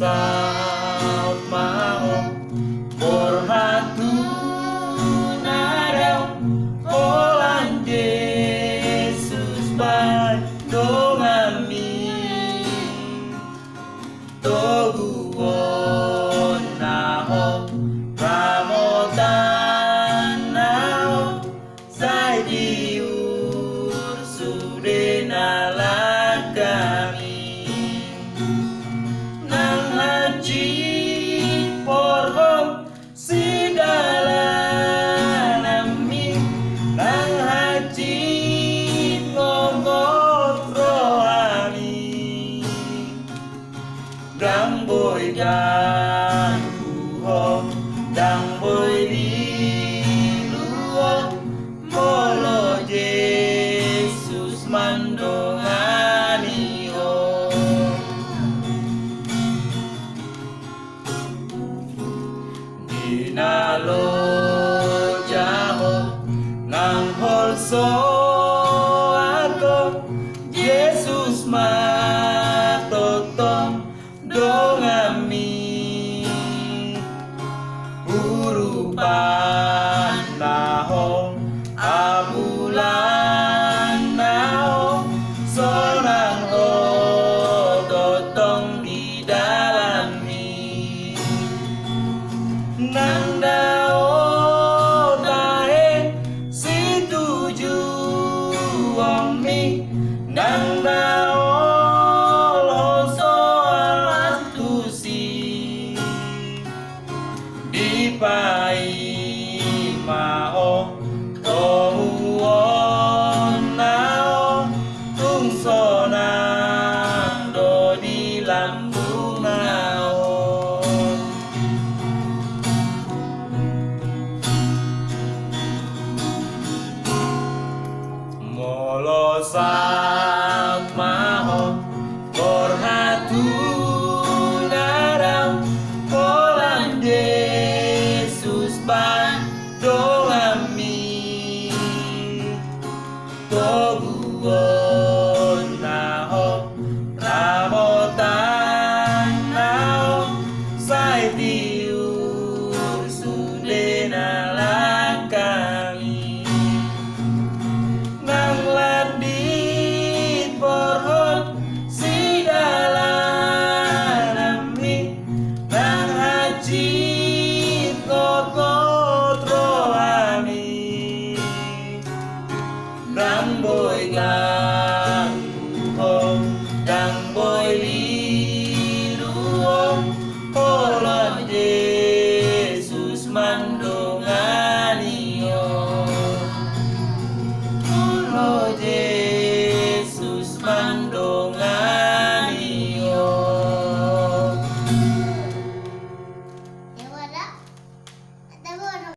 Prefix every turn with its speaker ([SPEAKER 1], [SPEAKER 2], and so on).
[SPEAKER 1] saut mau borhatu narau olan Yesus bandong amin toguon naho ramotan naho sai diur sude nalat kami nang haji porhom sidalan nami nang haji ngomong rohani dang boy dan buho dang boy di luo molo Yesus mandongani o dinalo jaho nang holso ako Yesus matotong dongami urupan naho abulan naho sonang totong di dalami nang dao tahe si tuju omi nang dao loso alas tusi di pai mao tohuon nao tung sonang do di lambung nao molo saat maho borhatu narau olan Yesus bandong amin toguon naho ramotan naho sai tiur sude nalat kami nang landit porhon sidalan nami nang haji kokot rohani dang boy gang buho dang boy liluo olan Yesus mando